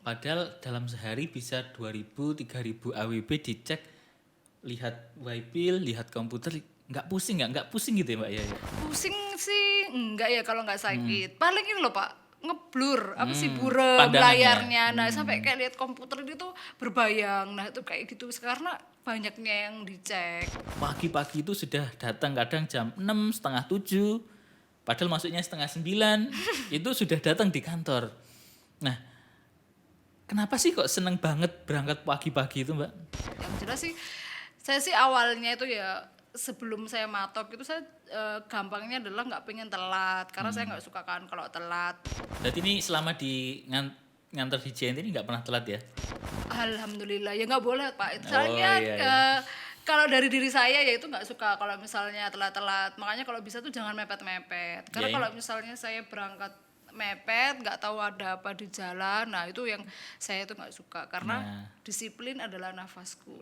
Padahal dalam sehari bisa 2000, 3000 AWB dicek, lihat waybill, lihat komputer, nggak pusing gitu ya Mbak ya? Pusing sih enggak ya kalau nggak sakit. Paling ini loh Pak, ngeblur apa sih burem Pandangan ya? layarnya. Nah, sampai kayak lihat komputer itu berbayang. Nah, itu kayak gitu karena banyaknya yang dicek. Pagi-pagi itu sudah datang kadang jam 6, setengah 7, padahal masuknya setengah 9, itu sudah datang di kantor. Nah, kenapa sih kok seneng banget berangkat pagi-pagi itu Mbak? Yang jelas sih saya sih awalnya itu ya sebelum saya matok itu saya gampangnya adalah nggak pengen telat karena saya nggak suka kan kalau telat. Berarti ini selama di ngantor di JNT ini nggak pernah telat ya? Alhamdulillah ya nggak boleh Pak. Oh Soalnya iya ya. kalau dari diri saya ya itu nggak suka kalau misalnya telat-telat. Makanya kalau bisa tuh jangan mepet-mepet. Karena Ya, kalau misalnya saya berangkat mepet nggak tahu ada apa di jalan, nah itu yang saya itu nggak suka karena nah, disiplin adalah nafasku.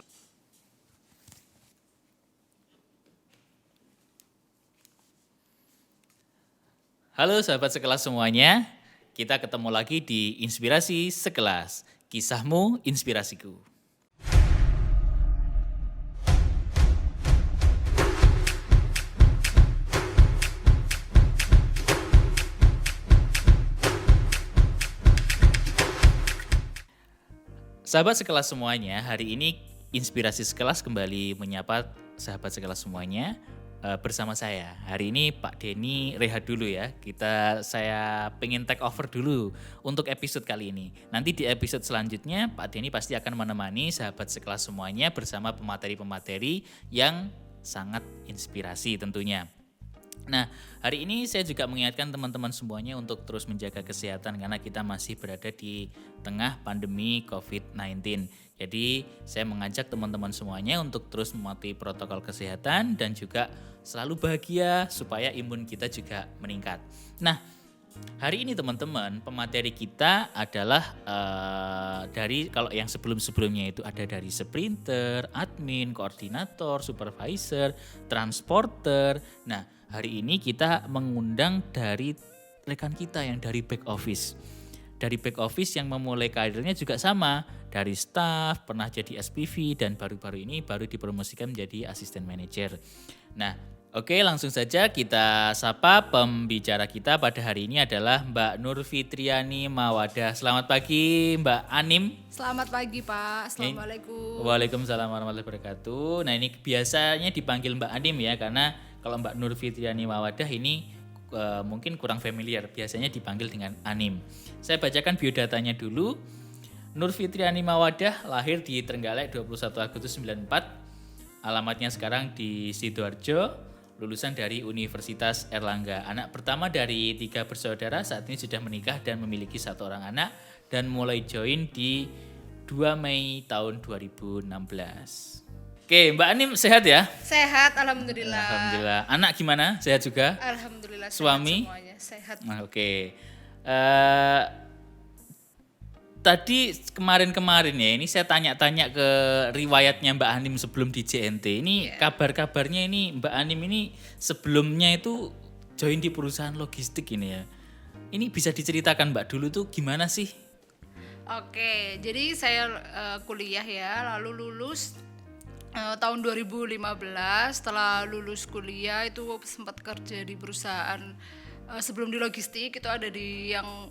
halo sahabat sekelas semuanya, kita ketemu lagi di Inspirasi Sekelas. Kisahmu, inspirasiku. Sahabat sekelas semuanya, hari ini Inspirasi Sekelas kembali menyapa sahabat sekelas semuanya bersama saya. Hari ini Pak Denny rehat dulu ya. Saya pengen take over dulu untuk episode kali ini. Nanti di episode selanjutnya Pak Denny pasti akan menemani sahabat sekelas semuanya bersama pemateri-pemateri yang sangat inspirasi tentunya. Nah, hari ini saya juga mengingatkan teman-teman semuanya untuk terus menjaga kesehatan karena kita masih berada di tengah pandemi COVID-19. Jadi, saya mengajak teman-teman semuanya untuk terus mematuhi protokol kesehatan dan juga selalu bahagia supaya imun kita juga meningkat. Nah, hari ini teman-teman, pemateri kita adalah dari kalau yang sebelum-sebelumnya itu ada dari sprinter, admin, koordinator, supervisor, transporter. Nah, hari ini kita mengundang dari rekan kita yang dari back office. Dari back office yang memulai karirnya juga sama, dari staff, pernah jadi SPV dan baru-baru ini baru dipromosikan menjadi asisten manajer. Nah, oke, langsung saja kita sapa pembicara kita pada hari ini adalah Mbak Nur Fitriani Mawadah. Selamat pagi Mbak Anim. Selamat pagi Pak, Assalamualaikum. Waalaikumsalam warahmatullahi wabarakatuh. Nah, ini biasanya dipanggil Mbak Anim ya, karena kalau Mbak Nur Fitriani Mawadah ini mungkin kurang familiar. Biasanya dipanggil dengan Anim. Saya bacakan biodatanya dulu. Nur Fitriani Mawadah lahir di Trenggalek 21 Agustus 94. Alamatnya sekarang di Sidoarjo, lulusan dari Universitas Erlangga. Anak pertama dari 3 bersaudara, saat ini sudah menikah dan memiliki 1 orang anak dan mulai join di 2 Mei tahun 2016. Oke, Mbak Anim sehat ya? Sehat, alhamdulillah. Alhamdulillah. Anak gimana? Sehat juga? Alhamdulillah Suami? sehat semuanya, sehat. Nah, oke. Eh, Tadi kemarin-kemarin ya, ini saya tanya-tanya ke riwayatnya Mbak Anim sebelum di JNT. Ini kabar-kabarnya ini Mbak Anim ini sebelumnya itu join di perusahaan logistik ini ya. Ini bisa diceritakan Mbak dulu tuh gimana sih? Oke, jadi saya kuliah ya, lalu lulus tahun 2015. Setelah lulus kuliah itu sempat kerja di perusahaan sebelum di logistik itu ada di yang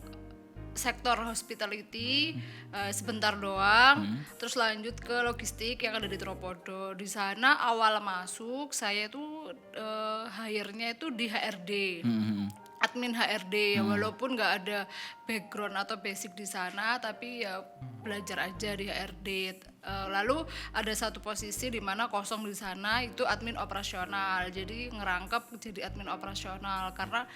sektor hospitality sebentar doang, terus lanjut ke logistik yang ada di Tropodo. Di sana awal masuk saya tuh hire-nya itu di HRD. Admin HRD ya, walaupun nggak ada background atau basic di sana tapi ya belajar aja di HRD. Lalu ada satu posisi di mana kosong di sana itu admin operasional, jadi ngerangkap jadi admin operasional karena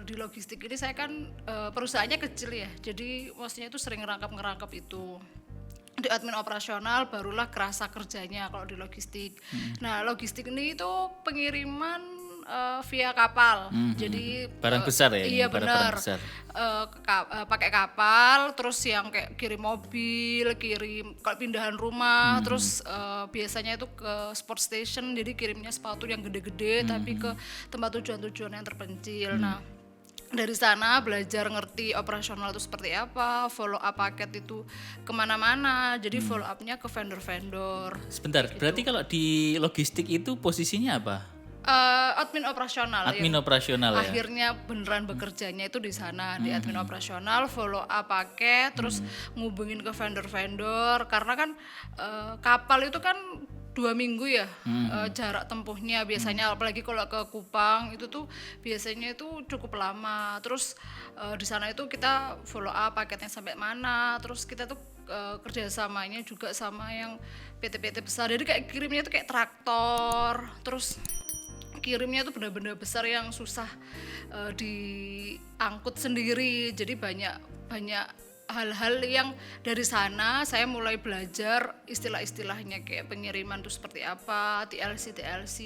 di logistik ini saya kan perusahaannya kecil ya, jadi maksudnya itu sering ngerangkap itu di admin operasional barulah kerasa kerjanya kalau di logistik. Nah, logistik ini itu pengiriman via kapal. Jadi Barang besar ya ini, iya barang-barang benar. besar. Pakai kapal, terus yang kayak kirim mobil, kirim kalau pindahan rumah, terus biasanya itu ke sport station, jadi kirimnya sepatu yang gede-gede tapi ke tempat tujuan-tujuan yang terpencil. Nah, dari sana belajar ngerti operasional itu seperti apa, follow up paket itu kemana-mana, jadi follow upnya ke vendor-vendor. Sebentar, berarti kalau di logistik itu posisinya apa? Admin operasional Admin ya. operasional ya. Akhirnya beneran bekerjanya itu di sana, di admin operasional, follow up paket, terus ngubungin ke vendor-vendor karena kan kapal itu kan 2 minggu ya jarak tempuhnya biasanya, apalagi kalau ke Kupang itu tuh biasanya itu cukup lama. Terus di sana itu kita follow up paketnya sampai mana, terus kita tuh kerjasamanya juga sama yang PT-PT besar, jadi kayak kirimnya tuh kayak traktor, terus kirimnya tuh benda-benda besar yang susah diangkut sendiri, jadi banyak hal-hal yang dari sana saya mulai belajar istilah-istilahnya kayak pengiriman itu seperti apa, TLC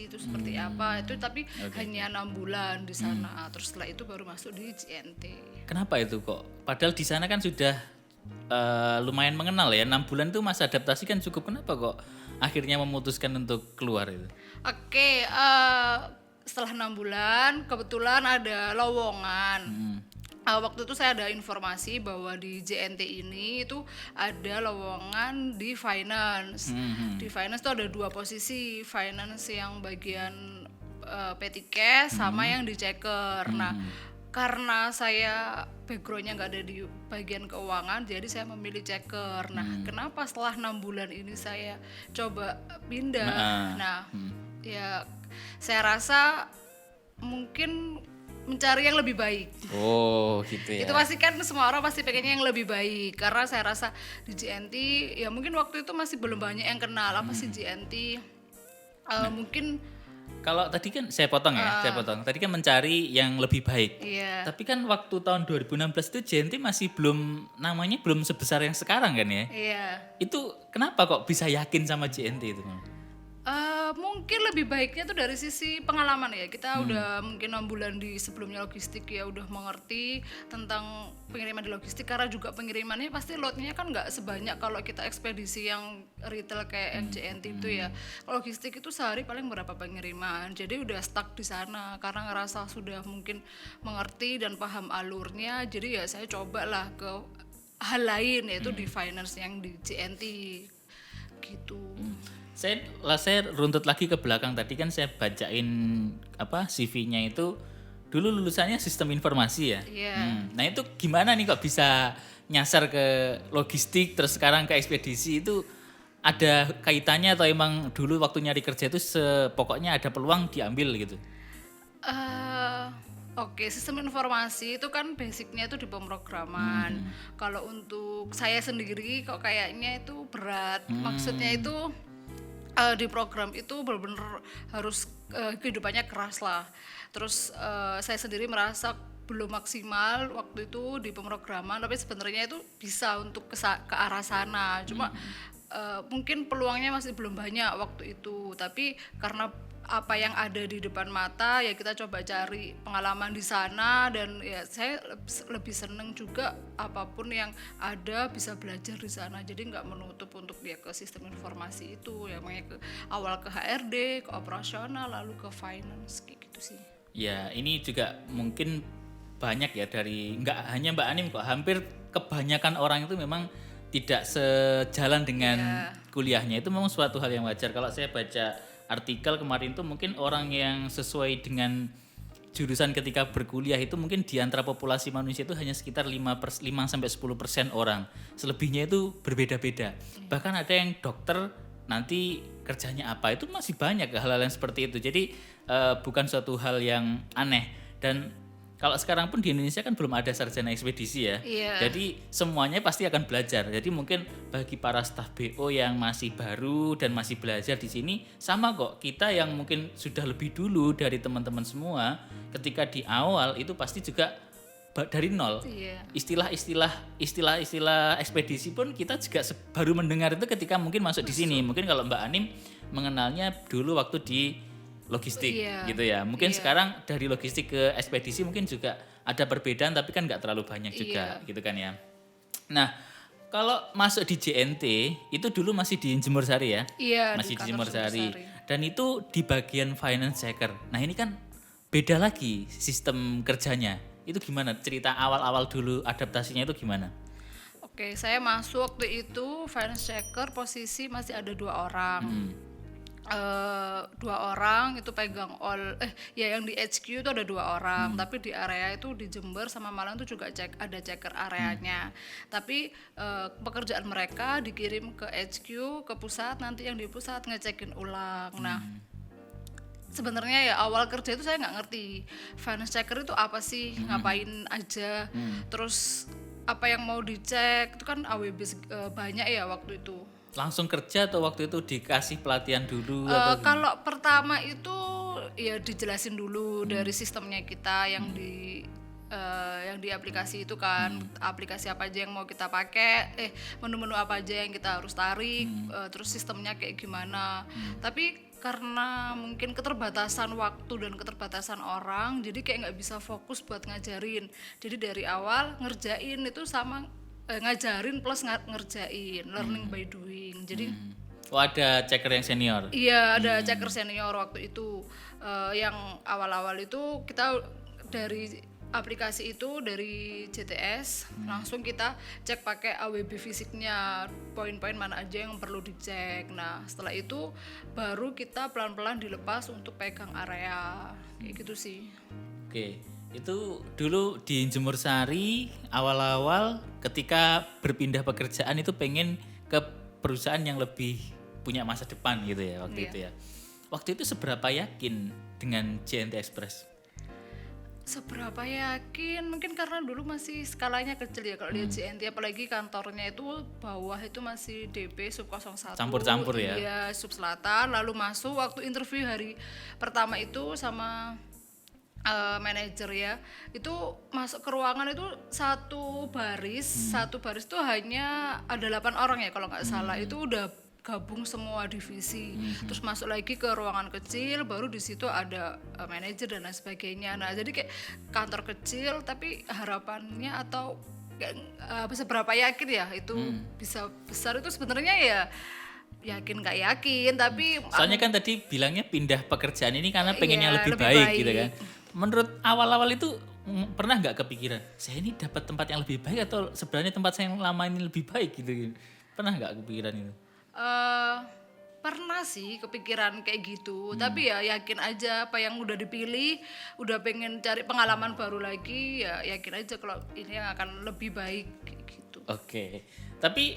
itu seperti apa itu, tapi hanya 6 bulan di sana. Terus setelah itu baru masuk di JNT. Kenapa itu kok? Padahal di sana kan sudah lumayan mengenal ya, 6 bulan itu masa adaptasi kan cukup. Kenapa kok akhirnya memutuskan untuk keluar itu? Oke, setelah 6 bulan kebetulan ada lowongan. Waktu itu saya ada informasi bahwa di JNT ini itu ada lowongan di finance. Di finance itu ada 2 posisi, finance yang bagian P-tiket sama yang di checker. Nah, karena saya backgroundnya nggak ada di bagian keuangan, jadi saya memilih checker. Nah, kenapa setelah 6 bulan ini saya coba pindah? Nah, ya saya rasa mungkin mencari yang lebih baik. Oh gitu ya. Itu pasti kan semua orang pasti pengennya yang lebih baik, karena saya rasa di JNT ya mungkin waktu itu masih belum banyak yang kenal apa sih JNT. Mungkin kalau tadi kan saya potong. Tadi kan mencari yang lebih baik. iya. Tapi kan waktu tahun 2016 itu JNT masih belum, namanya belum sebesar yang sekarang kan ya. Iya. Itu kenapa kok bisa yakin sama JNT itu? Mungkin lebih baiknya tuh dari sisi pengalaman ya, kita udah mungkin 6 bulan di sebelumnya logistik ya, udah mengerti tentang pengiriman di logistik, karena juga pengirimannya pasti loadnya kan nggak sebanyak kalau kita ekspedisi yang retail kayak JNT itu ya. Logistik itu sehari paling berapa pengiriman, jadi udah stuck di sana karena ngerasa sudah mungkin mengerti dan paham alurnya, jadi ya saya cobalah ke hal lain yaitu di finance yang di JNT gitu. Saya runtut lagi ke belakang, tadi kan saya bacain apa CV-nya itu dulu lulusannya sistem informasi ya. Nah itu gimana nih kok bisa nyasar ke logistik terus sekarang ke ekspedisi, itu ada kaitannya atau emang dulu waktu nyari kerja itu pokoknya ada peluang diambil gitu? Oke, sistem informasi itu kan basicnya itu di pemrograman. Kalau untuk saya sendiri kok kayaknya itu berat. Maksudnya itu di program itu benar-benar harus kehidupannya keras lah. Terus saya sendiri merasa belum maksimal waktu itu di pemrograman, tapi sebenarnya itu bisa untuk ke arah sana. Cuma mungkin peluangnya masih belum banyak waktu itu. Tapi karena apa yang ada di depan mata ya kita coba cari pengalaman di sana, dan ya saya lebih seneng juga apapun yang ada bisa belajar di sana, jadi nggak menutup untuk dia ke sistem informasi itu ya, makanya ke awal ke HRD, ke operasional, lalu ke finance kayak gitu sih. Ya ini juga mungkin banyak ya, dari nggak hanya Mbak Anim kok, hampir kebanyakan orang itu memang tidak sejalan dengan kuliahnya. Itu memang suatu hal yang wajar. Kalau saya baca artikel kemarin tuh mungkin orang yang sesuai dengan jurusan ketika berkuliah itu mungkin di antara populasi manusia itu hanya sekitar 5-10% orang. Selebihnya itu berbeda-beda. Bahkan ada yang dokter nanti kerjanya apa, itu masih banyak hal-hal yang seperti itu. Jadi bukan suatu hal yang aneh. Dan kalau sekarang pun di Indonesia kan belum ada sarjana ekspedisi ya. Jadi semuanya pasti akan belajar. Jadi mungkin bagi para staf BO yang masih baru dan masih belajar di sini, sama kok. Kita yang mungkin sudah lebih dulu dari teman-teman semua, ketika di awal itu pasti juga dari nol. Istilah-istilah ekspedisi pun kita juga baru mendengar itu ketika mungkin masuk di sini. Mungkin kalau Mbak Anim mengenalnya dulu waktu di logistik gitu ya. Mungkin sekarang dari logistik ke ekspedisi mungkin juga ada perbedaan, tapi kan nggak terlalu banyak juga gitu kan ya. Nah kalau masuk di JNT itu dulu masih di Jemur Sari ya? Iya, masih di Jemur Sari. Dan itu di bagian finance checker. Nah ini kan beda lagi sistem kerjanya. Itu gimana? Cerita awal-awal dulu adaptasinya itu gimana? Oke, saya masuk waktu itu finance checker, posisi masih ada 2 orang. 2 orang itu pegang ya yang di HQ itu ada 2 orang, tapi di area itu di Jember sama Malang itu juga ada checker areanya. Tapi pekerjaan mereka dikirim ke HQ, ke pusat, nanti yang di pusat ngecekin ulang. Nah, sebenarnya ya awal kerja itu saya nggak ngerti finance checker itu apa sih, ngapain aja, terus apa yang mau dicek itu kan AWB banyak ya waktu itu. Langsung kerja atau waktu itu dikasih pelatihan dulu atau gimana? Kalau pertama itu ya dijelasin dulu dari sistemnya kita yang di aplikasi itu kan, aplikasi apa aja yang mau kita pakai, menu-menu apa aja yang kita harus tarik, terus sistemnya kayak gimana. Tapi karena mungkin keterbatasan waktu dan keterbatasan orang, jadi kayak nggak bisa fokus buat ngajarin. Jadi dari awal ngerjain itu sama ngajarin plus ngerjain, learning by doing. Jadi Oh, ada checker yang senior. iya, ada checker senior waktu itu. Yang awal-awal itu kita dari aplikasi itu dari JTS langsung kita cek pakai AWB fisiknya, poin-poin mana aja yang perlu dicek. Nah, setelah itu baru kita pelan-pelan dilepas untuk pegang area. Kayak gitu sih. Oke, itu dulu di Jemur Sari awal-awal ketika berpindah pekerjaan itu pengen ke perusahaan yang lebih punya masa depan gitu ya waktu itu ya. Waktu itu seberapa yakin dengan JNT Express? Seberapa yakin? Mungkin karena dulu masih skalanya kecil ya kalau di JNT, apalagi kantornya itu bawah itu masih DP sub 01. Campur-campur ya? Iya, sub selatan. Lalu masuk waktu interview hari pertama itu sama manajer ya, itu masuk ke ruangan itu satu baris itu hanya ada 8 orang ya kalau nggak salah. Itu udah gabung semua divisi, terus masuk lagi ke ruangan kecil, baru di situ ada manajer dan lain sebagainya. Nah, jadi kayak kantor kecil, tapi harapannya atau seberapa yakin ya itu bisa besar itu sebenarnya ya yakin nggak yakin, tapi Soalnya kan tadi bilangnya pindah pekerjaan ini karena pengen yang iya, lebih baik gitu kan. Menurut awal-awal itu pernah nggak kepikiran, saya ini dapat tempat yang lebih baik atau sebenarnya tempat saya yang lama ini lebih baik gitu? Pernah nggak kepikiran itu? Pernah sih kepikiran kayak gitu, tapi ya yakin aja apa yang udah dipilih, udah pengen cari pengalaman baru lagi, ya yakin aja kalau ini yang akan lebih baik kayak gitu. Oke, tapi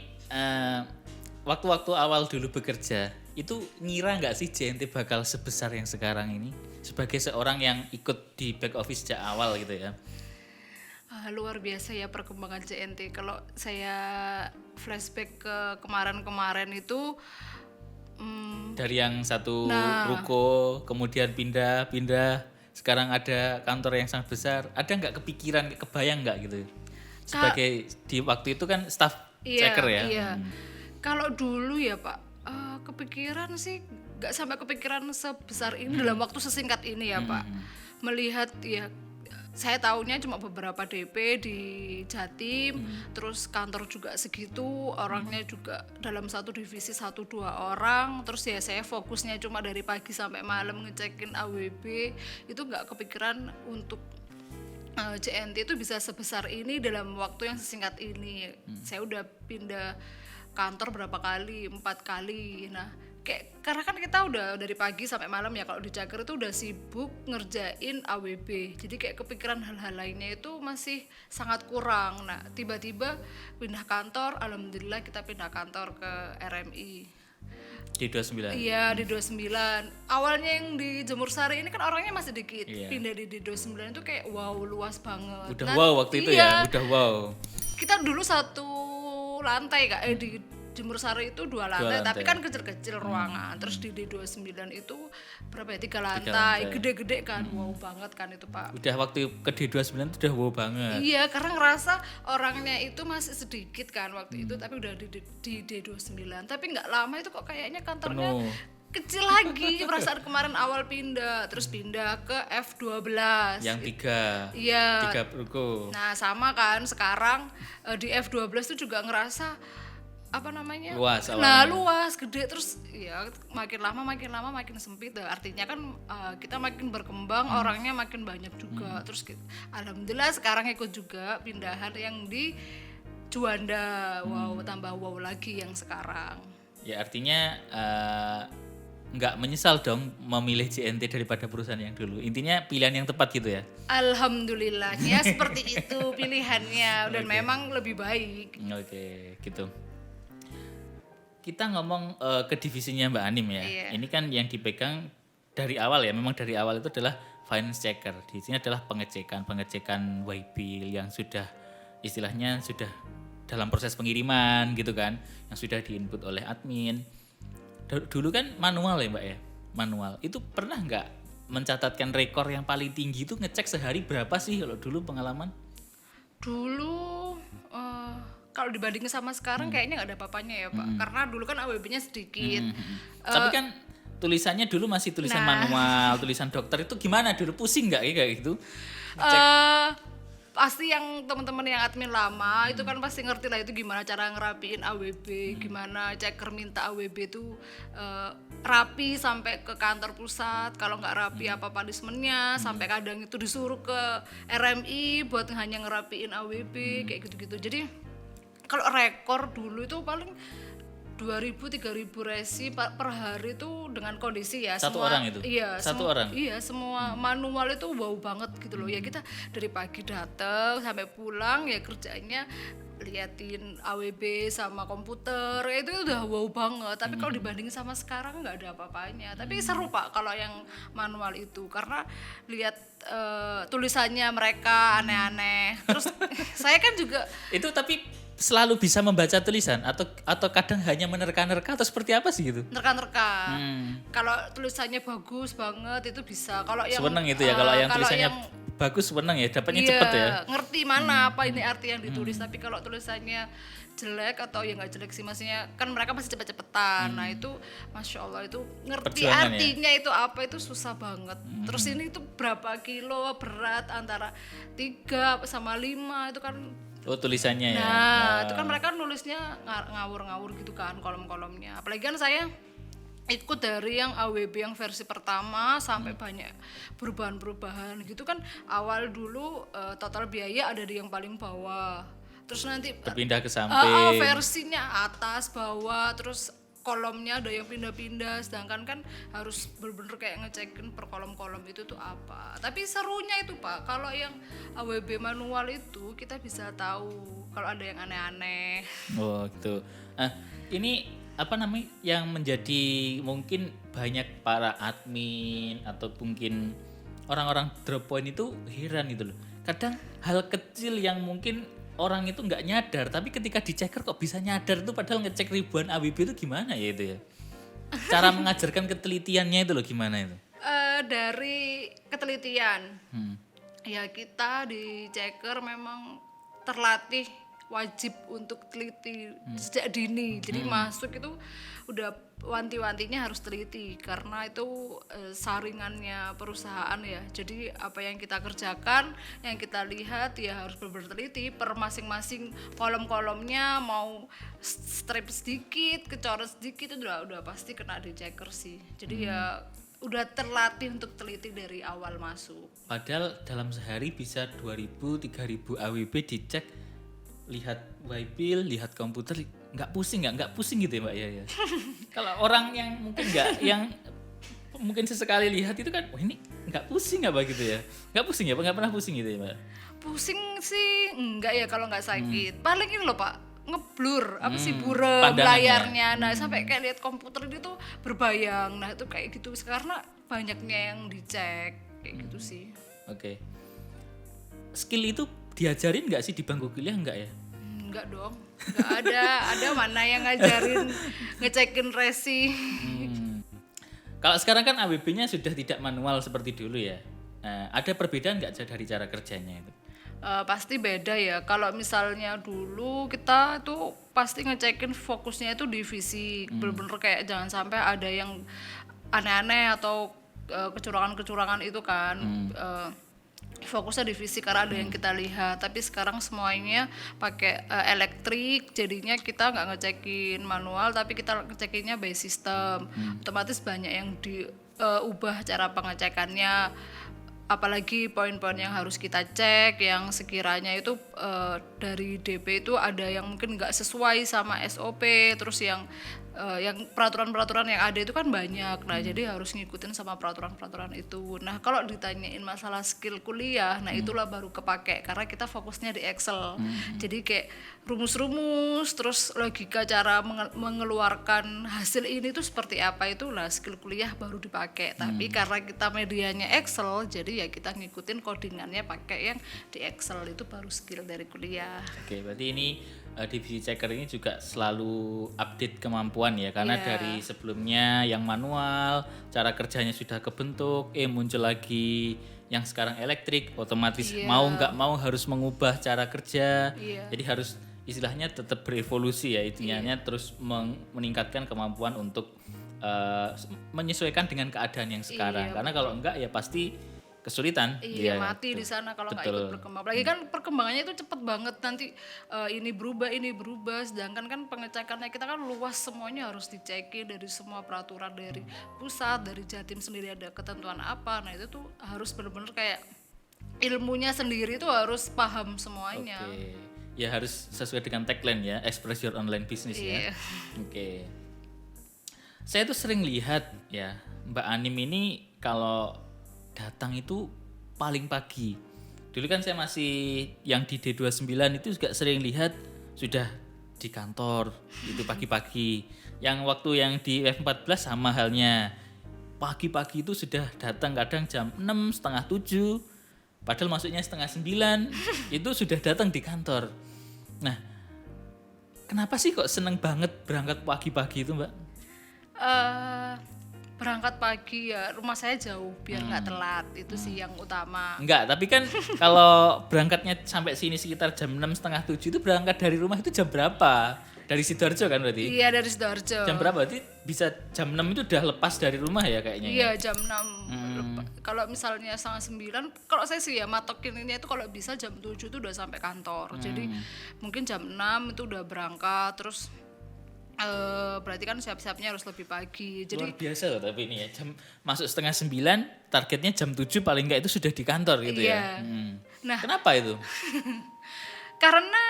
waktu-waktu awal dulu bekerja itu ngira nggak sih JNT bakal sebesar yang sekarang ini sebagai seorang yang ikut di back office sejak awal gitu ya? Luar biasa ya perkembangan JNT. Kalau saya flashback ke kemarin-kemarin itu Dari yang satu ruko kemudian pindah sekarang ada kantor yang sangat besar, ada nggak kepikiran, kebayang nggak gitu sebagai di waktu itu kan staff checker ya? Iya. Kalau dulu ya Pak, kepikiran sih nggak sampai kepikiran sebesar ini dalam waktu sesingkat ini ya Pak. Melihat ya, saya tahunya cuma beberapa DP di Jatim, terus kantor juga segitu, orangnya juga dalam satu divisi 1-2 orang, terus ya saya fokusnya cuma dari pagi sampai malam ngecekin AWB, itu nggak kepikiran untuk JNT itu bisa sebesar ini dalam waktu yang sesingkat ini. Saya udah pindah kantor berapa kali, 4 kali. Nah, karena kan kita udah dari pagi sampai malam ya, kalau di Jaker itu udah sibuk ngerjain AWB, jadi kayak kepikiran hal-hal lainnya itu masih sangat kurang. Nah, tiba-tiba pindah kantor, alhamdulillah kita pindah kantor ke RMI Di 29. Iya, di 29. Awalnya yang di Jemur Sari ini kan orangnya masih dikit. Iya. Pindah di 29 itu kayak wow, luas banget. Udah wow waktu itu ya, udah wow. Kita dulu satu lantai Kak, di Jemur Sari itu 2 lantai, tapi kan kecil-kecil ruangan. Terus di D29 itu berapa ya? 3 lantai, gede-gede kan. Wow banget kan itu Pak. Udah waktu ke D29 itu udah wow banget. Iya, karena ngerasa orangnya itu masih sedikit kan waktu itu, tapi udah di D29. Tapi nggak lama itu kok kayaknya kantornya Penuh. kecil lagi. Perasaan kemarin awal pindah, terus pindah ke F12. Yang 3. Iya. 3 ruko. Nah, sama kan sekarang di F12 tuh juga ngerasa apa namanya? Luas Nah, awalnya. luas, gede, terus ya makin lama makin sempit. Artinya kan kita makin berkembang, orangnya makin banyak juga. Terus alhamdulillah sekarang ikut juga pindahan yang di Juanda. Wow, tambah wow lagi yang sekarang. Ya artinya nggak menyesal dong memilih JNT daripada perusahaan yang dulu. Intinya pilihan yang tepat gitu ya. Alhamdulillahnya seperti itu pilihannya dan memang lebih baik. Oke, gitu. Kita ngomong ke divisinya Mbak Anim ya. Iya. Ini kan yang dipegang dari awal ya. Memang dari awal itu adalah finance checker. Di sini adalah pengecekan waybill yang sudah istilahnya sudah dalam proses pengiriman gitu kan, yang sudah diinput oleh admin. Dulu kan manual ya Mbak ya, manual. Itu pernah nggak mencatatkan rekor yang paling tinggi itu ngecek sehari berapa sih kalau dulu pengalaman? Dulu kalau dibandingin sama sekarang kayaknya nggak ada apa-apanya ya Pak, karena dulu kan AWB-nya sedikit. Tapi kan tulisannya dulu masih tulisan manual, tulisan dokter itu gimana dulu, pusing nggak ya kayak gitu? Pasti yang teman-teman yang admin lama itu kan pasti ngerti lah itu gimana cara ngerapiin AWB, gimana checker minta AWB itu rapi sampai ke kantor pusat, kalau nggak rapi apa punishment-nya, sampai kadang itu disuruh ke RMI buat hanya ngerapiin AWB kayak gitu-gitu. Jadi kalau rekor dulu itu paling 2.000-3.000 resi per hari itu dengan kondisi ya Satu semua, orang itu? iya Satu orang? iya semua manual itu wow banget gitu loh ya, kita dari pagi datang sampai pulang ya kerjanya liatin AWB sama komputer itu udah wow banget. Tapi kalau dibanding sama sekarang nggak ada apa-apanya, tapi seru Pak kalau yang manual itu karena lihat tulisannya mereka aneh-aneh. Terus saya kan juga Itu tapi selalu bisa membaca tulisan atau kadang hanya menerka-nerka atau seperti apa sih gitu? nerka-nerka. Kalau tulisannya bagus banget itu bisa. Kalau yang Seneng itu ya kalau yang tulisannya yang bagus, seneng ya, dapatnya iya, cepet ya. ngerti mana apa ini arti yang ditulis. Tapi kalau tulisannya jelek atau ya nggak jelek sih, maksudnya kan mereka pasti cepet-cepetan. Nah itu masya Allah itu ngerti Perjuangan artinya itu apa itu susah banget. Terus ini itu berapa kilo berat antara 3 sama 5 itu kan. Oh tulisannya ya. Nah itu kan mereka nulisnya ngawur-ngawur gitu kan kolom-kolomnya. Apalagi kan saya ikut dari yang AWB yang versi pertama sampai banyak perubahan-perubahan gitu kan. Awal dulu total biaya ada di yang paling bawah, terus nanti Berpindah ke samping. versinya atas bawah, terus kolomnya ada yang pindah-pindah, sedangkan kan harus bener-bener kayak ngecekin per kolom-kolom itu tuh apa. Tapi serunya itu Pak, kalau yang AWB manual itu kita bisa tahu kalau ada yang aneh-aneh. Oh gitu. Nah, ini apa namanya yang menjadi mungkin banyak para admin atau mungkin orang-orang drop point itu heran gitu loh. Kadang hal kecil yang mungkin orang itu nggak nyadar, tapi ketika diceker kok bisa nyadar tuh, padahal ngecek ribuan AWB itu gimana ya itu ya? Cara mengajarkan ketelitiannya itu loh gimana itu? Dari ketelitian, ya kita di checker memang terlatih wajib untuk teliti sejak dini. Jadi masuk itu udah wanti-wantinya harus teliti karena itu saringannya perusahaan ya. Jadi apa yang kita kerjakan, yang kita lihat ya harus benar-benar teliti per masing-masing kolom-kolomnya, mau strip sedikit, kecoret sedikit itu udah pasti kena di checker sih. Jadi ya udah terlatih untuk teliti dari awal masuk. Padahal dalam sehari bisa 2.000-3.000 AWB dicek, lihat waybill, lihat komputer, nggak pusing gitu ya Mbak ya. Kalau orang yang mungkin mungkin sesekali lihat itu kan, wah ini nggak pusing apa gitu ya? Nggak pusing ya, nggak pernah pusing gitu ya Mbak? Pusing sih enggak ya kalau nggak sakit. Paling ini loh Pak, ngeblur apa sih pandangannya. buram layarnya. Nah sampai kayak lihat komputer itu tuh berbayang. Nah itu kayak gitu karena banyaknya yang dicek kayak gitu sih. Oke. Skill itu diajarin nggak sih di bangku kuliah, nggak ya? Enggak dong, enggak ada mana yang ngajarin ngecekin resi. Kalau sekarang kan AWB-nya sudah tidak manual seperti dulu ya. Ada perbedaan nggak dari cara kerjanya itu? Pasti beda ya. Kalau misalnya dulu kita tuh pasti ngecekin fokusnya itu divisi, bener-bener kayak jangan sampai ada yang aneh-aneh atau kecurangan-kecurangan itu kan. fokusnya di fisik karena ada yang kita lihat, tapi sekarang semuanya pakai elektrik, jadinya kita nggak ngecekin manual tapi kita ngecekinnya by system. Otomatis banyak yang diubah cara pengecekannya, apalagi poin-poin yang harus kita cek yang sekiranya itu dari DP itu ada yang mungkin nggak sesuai sama SOP, terus yang peraturan-peraturan yang ada itu kan banyak. Nah, jadi harus ngikutin sama peraturan-peraturan itu. Nah, kalau ditanyain masalah skill kuliah, nah itulah baru kepake karena kita fokusnya di Excel. Jadi kayak rumus-rumus, terus logika cara mengeluarkan hasil ini tuh seperti apa, itu lah skill kuliah baru dipakai. Tapi karena kita medianya Excel, jadi ya kita ngikutin codingannya pakai yang di Excel, itu baru skill dari kuliah. Oke, berarti ini divisi checker ini juga selalu update kemampuan ya, karena dari sebelumnya yang manual, cara kerjanya sudah kebentuk, muncul lagi yang sekarang elektrik, otomatis mau nggak mau harus mengubah cara kerja, jadi harus istilahnya tetap berevolusi ya, intinya terus meningkatkan kemampuan untuk menyesuaikan dengan keadaan yang sekarang, karena kalau enggak ya pasti kesulitan. Iya, mati di sana kalau nggak ikut berkembang. Apalagi kan perkembangannya itu cepet banget, nanti ini berubah, sedangkan kan pengecekannya kita kan luas, semuanya harus dicekin dari semua peraturan dari pusat, dari Jatim sendiri ada ketentuan apa. Nah, itu tuh harus benar-benar kayak ilmunya sendiri tuh harus paham semuanya. Oke. Ya harus sesuai dengan tagline ya, express your online business ya. Oke. Saya tuh sering lihat ya, Mbak Anim ini kalau datang itu paling pagi. Dulu kan saya masih yang di D29 itu juga sering lihat sudah di kantor itu pagi-pagi. Yang waktu yang di F14 sama halnya. Pagi-pagi itu sudah datang kadang jam 6, setengah 7. Padahal masuknya setengah 9 itu sudah datang di kantor. Nah, kenapa sih kok seneng banget berangkat pagi-pagi itu, Mbak? Berangkat pagi ya, rumah saya jauh biar nggak telat, itu sih yang utama. Enggak, tapi kan kalau berangkatnya sampai sini sekitar jam 6, setengah 7 itu berangkat dari rumah itu jam berapa? Dari Sidoarjo kan berarti? Iya, dari Sidoarjo. Jam berapa? Berarti bisa jam 6 itu udah lepas dari rumah ya kayaknya? Iya, jam 6. Kalau misalnya setengah 9, kalau saya sih ya matokin ini itu kalau bisa jam 7 itu udah sampai kantor. Jadi mungkin jam 6 itu udah berangkat, terus berarti kan siap-siapnya harus lebih pagi. Jadi luar biasa loh tapi ini ya, jam masuk setengah 9, targetnya jam 7 paling enggak itu sudah di kantor gitu ya. Nah, kenapa itu? Karena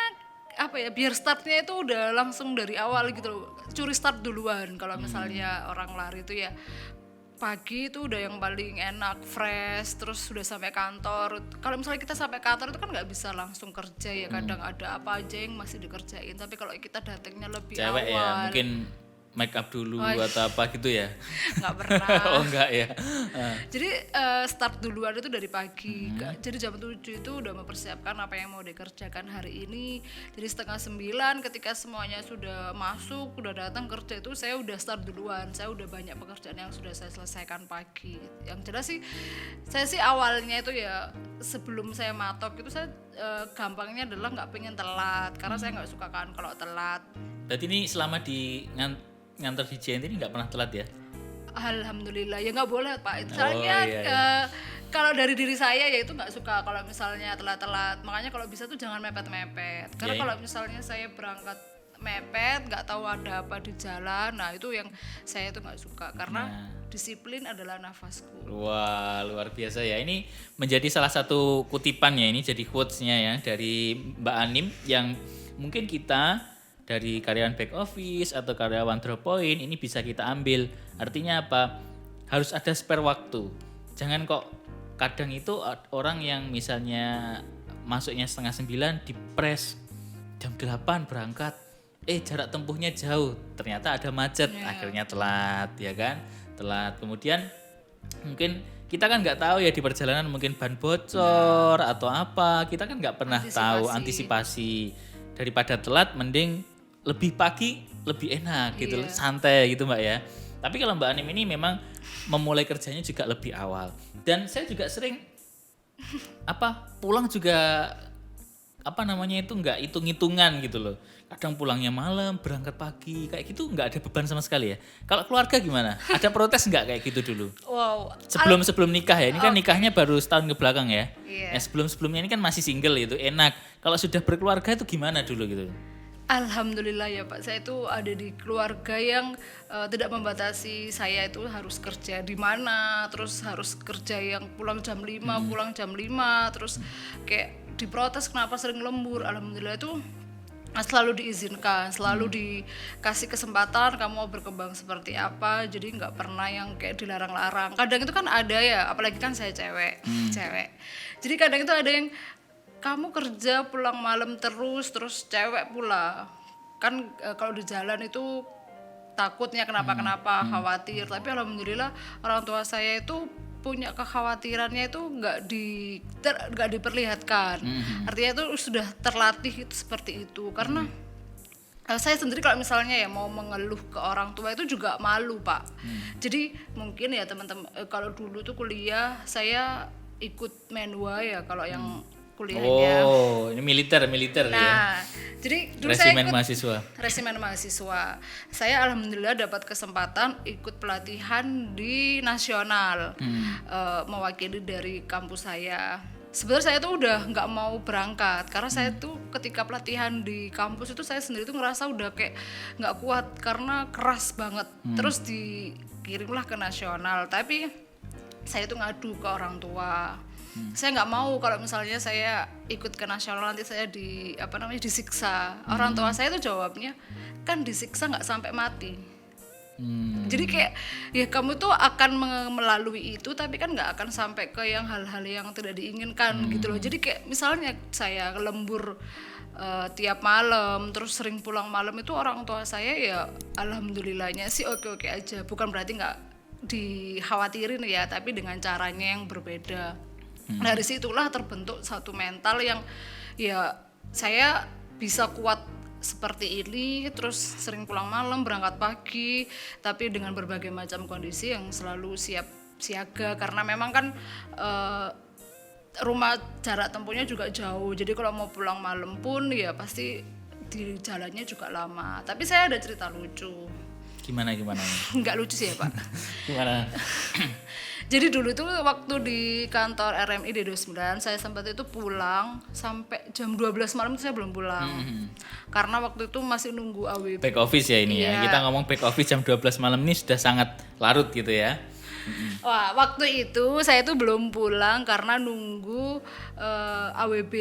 apa ya, biar startnya itu udah langsung dari awal gitu loh, curi start duluan. Kalau misalnya orang lari itu ya pagi itu udah yang paling enak, fresh, terus sudah sampai kantor. Kalau misalnya kita sampai kantor itu kan nggak bisa langsung kerja ya, kadang ada apa aja yang masih dikerjain. Tapi kalau kita datangnya lebih Cewek awal, ya, mungkin make up dulu atau apa gitu ya? nggak pernah. Oh enggak ya. Jadi start duluan itu dari pagi. Jadi jam 7 itu udah mempersiapkan apa yang mau dikerjakan hari ini. Jadi setengah 9 ketika semuanya sudah masuk, udah datang kerja itu saya udah start duluan. Saya udah banyak pekerjaan yang sudah saya selesaikan pagi. Yang jelas sih saya sih awalnya itu ya sebelum saya matok itu saya gampangnya adalah nggak pengen telat karena saya nggak suka kan kalau telat. Berarti ini selama di ngantor di JNT ini nggak pernah telat ya? Alhamdulillah ya, nggak boleh Pak. Soalnya kalau dari diri saya ya itu nggak suka kalau misalnya telat-telat. Makanya kalau bisa tuh jangan mepet-mepet. Karena kalau misalnya saya berangkat mepet, nggak tahu ada apa di jalan, nah itu yang saya tuh nggak suka. Karena disiplin adalah nafasku. Wah, luar biasa ya. Ini menjadi salah satu kutipan ya, ini jadi quotes-nya ya dari Mbak Anim yang mungkin kita dari karyawan back office atau karyawan drop point ini bisa kita ambil. Artinya apa? Harus ada spare waktu. Jangan kok kadang itu orang yang misalnya masuknya setengah 9 dipres jam 8 berangkat. Jarak tempuhnya jauh. Ternyata ada macet, akhirnya telat ya kan? Telat. Kemudian mungkin kita kan nggak tahu ya di perjalanan mungkin ban bocor atau apa. Kita kan nggak pernah tahu, antisipasi. Daripada telat mending lebih pagi lebih enak gitu, santai gitu Mbak ya. Tapi kalau Mbak Anim ini memang memulai kerjanya juga lebih awal. Dan saya juga sering pulang juga apa namanya itu nggak hitung-hitungan gitu loh. Kadang pulangnya malam, berangkat pagi, kayak gitu nggak ada beban sama sekali ya. Kalau keluarga gimana? Ada protes nggak kayak gitu dulu? Wow. Sebelum nikah ya, ini kan nikahnya baru setahun ke belakang ya. Iya. Ya sebelumnya ini kan masih single itu enak. Kalau sudah berkeluarga itu gimana dulu gitu? Alhamdulillah ya Pak, saya itu ada di keluarga yang tidak membatasi saya itu harus kerja di mana, terus harus kerja yang pulang jam 5, pulang jam 5, terus kayak diprotes kenapa sering lembur. Alhamdulillah itu selalu diizinkan, selalu dikasih kesempatan kamu mau berkembang seperti apa, jadi nggak pernah yang kayak dilarang-larang. Kadang itu kan ada ya, apalagi kan saya cewek, jadi kadang itu ada yang kamu kerja pulang malam terus cewek pula kan kalau di jalan itu takutnya kenapa-kenapa, khawatir. Tapi alhamdulillah orang tua saya itu punya kekhawatirannya itu nggak diperlihatkan. Artinya itu sudah terlatih itu seperti itu. Karena saya sendiri kalau misalnya ya mau mengeluh ke orang tua itu juga malu Pak. Jadi mungkin ya teman-teman kalau dulu tuh kuliah saya ikut menwa ya kalau yang kuliahnya. Oh, ini militer ya. Nah, jadi dulu Resimen saya ikut mahasiswa. Resimen mahasiswa. Saya alhamdulillah dapat kesempatan ikut pelatihan di nasional, mewakili dari kampus saya. Sebenarnya saya tuh udah nggak mau berangkat karena saya tuh ketika pelatihan di kampus itu saya sendiri tuh ngerasa udah kayak nggak kuat karena keras banget. Terus dikirimlah ke nasional, tapi saya tuh ngadu ke orang tua. Saya nggak mau kalau misalnya saya ikut ke nasional nanti saya disiksa. Orang tua saya tuh jawabnya kan disiksa nggak sampai mati. Jadi kayak ya kamu tuh akan melalui itu tapi kan nggak akan sampai ke yang hal-hal yang tidak diinginkan gitu loh. Jadi kayak misalnya saya lembur tiap malam terus sering pulang malam itu orang tua saya ya alhamdulillahnya sih oke-oke aja. Bukan berarti nggak dikhawatirin ya, tapi dengan caranya yang berbeda. Dari situlah terbentuk satu mental yang ya saya bisa kuat seperti ini, terus sering pulang malam, berangkat pagi, tapi dengan berbagai macam kondisi yang selalu siap siaga karena memang kan rumah jarak tempuhnya juga jauh. Jadi kalau mau pulang malam pun ya pasti di jalannya juga lama. Tapi saya ada cerita lucu. Gimana? Nggak lucu sih ya Pak. Gimana? Jadi dulu tuh waktu di kantor RMI D29 saya sempat itu pulang sampai jam 12 malam itu saya belum pulang. Karena waktu itu masih nunggu AWB. Back office ya ini ya. Kita ngomong back office jam 12 malam ini sudah sangat larut gitu ya. Wah, waktu itu saya tuh belum pulang karena nunggu AWB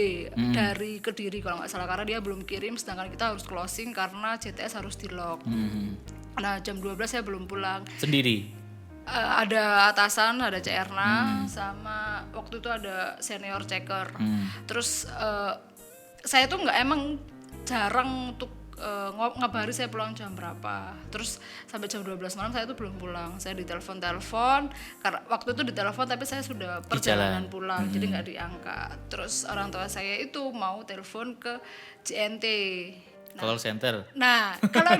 dari Kediri kalau nggak salah karena dia belum kirim sedangkan kita harus closing karena JTS harus di lock. Nah, jam 12 saya belum pulang. Sendiri? Ada atasan, ada CRNA, sama waktu itu ada senior checker. Terus saya tuh emang jarang untuk ngabari saya pulang jam berapa. Terus sampai jam 12 malam saya tuh belum pulang. Saya ditelepon, karena waktu itu ditelepon tapi saya sudah perjalanan pulang, jadi nggak diangkat. Terus orang tua saya itu mau telepon ke JNT. Call center. Nah, kalau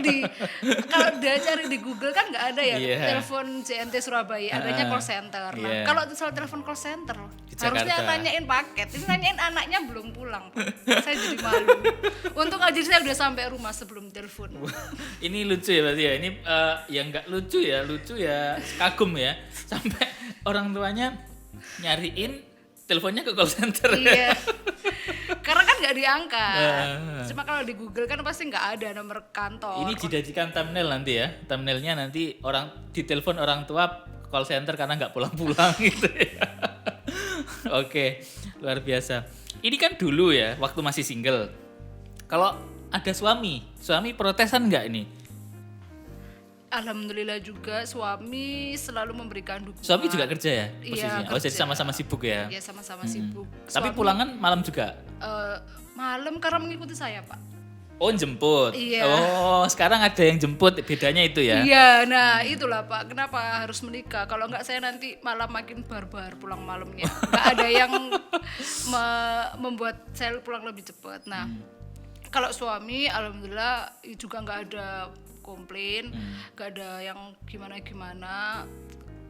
dia cari di Google kan nggak ada ya telepon JNT Surabaya, adanya call center. Nah, kalau soal telepon call center harusnya nanyain paket, ini nanyain anaknya belum pulang, Pak. Saya jadi malu. Untung aja saya udah sampai rumah sebelum telepon. Ini lucu ya berarti ya. Ini yang nggak lucu ya kagum ya. Sampai orang tuanya nyariin teleponnya ke call center. Iya. Karena kan nggak diangkat. Cuma kalau di Google kan pasti nggak ada nomor kantor. Ini dijadikan thumbnail nanti ya. Thumbnailnya nanti orang ditelepon orang tua call center karena nggak pulang-pulang gitu ya. Oke, luar biasa. Ini kan dulu ya, waktu masih single. Kalau ada suami protesan nggak ini? Alhamdulillah juga suami selalu memberikan dukungan. Suami juga kerja ya posisinya? Iya, oh jadi sama-sama sibuk ya? Iya sama-sama sibuk. Tapi pulangan malam juga? Malam karena mengikuti saya Pak. Oh jemput? Iya. Oh sekarang ada yang jemput, bedanya itu ya? Iya, nah itulah Pak, kenapa harus menikah? Kalau enggak saya nanti malah makin barbar pulang malamnya. Enggak ada yang membuat saya pulang lebih cepat. Nah, kalau suami alhamdulillah juga enggak ada komplain, gak ada yang gimana-gimana.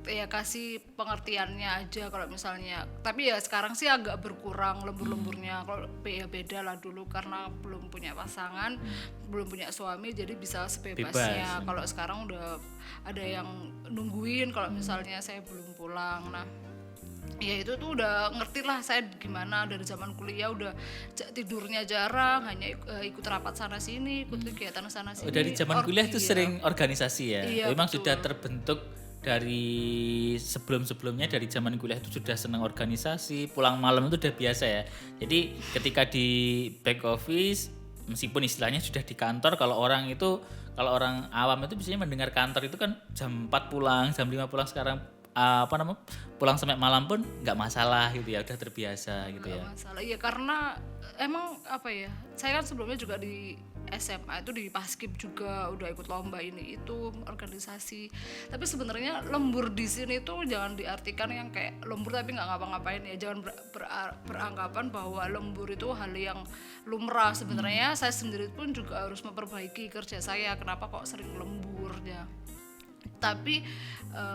ya kasih pengertiannya aja kalau misalnya. Tapi ya sekarang sih agak berkurang lembur-lemburnya. Kalau ya beda lah dulu karena belum punya pasangan, belum punya suami, jadi bisa sebebasnya. Kalau sekarang udah ada yang nungguin kalau misalnya saya belum pulang. Nah, ya itu tuh udah ngerti lah saya gimana dari zaman kuliah, udah tidurnya jarang, hanya ikut rapat sana sini, ikut kegiatan sana sini. Dari zaman kuliah itu sering organisasi ya. Iya, Memang betul. sudah terbentuk dari sebelum-sebelumnya, dari zaman kuliah itu sudah senang organisasi, pulang malam itu udah biasa ya. Jadi ketika di back office, meskipun istilahnya sudah di kantor, kalau orang awam itu biasanya mendengar kantor itu kan jam 4 pulang, jam 5 pulang. Sekarang pulang sampai malam pun nggak masalah gitu ya, udah terbiasa gitu ya. Nggak masalah, iya karena emang apa ya, saya kan sebelumnya juga di SMA itu di Paskib juga udah ikut lomba ini itu organisasi. Tapi sebenarnya lembur di sini tuh jangan diartikan yang kayak lembur tapi nggak ngapa-ngapain ya. Jangan beranggapan bahwa lembur itu hal yang lumrah. Sebenarnya saya sendiri pun juga harus memperbaiki kerja saya. Kenapa kok sering lembur ya? Tapi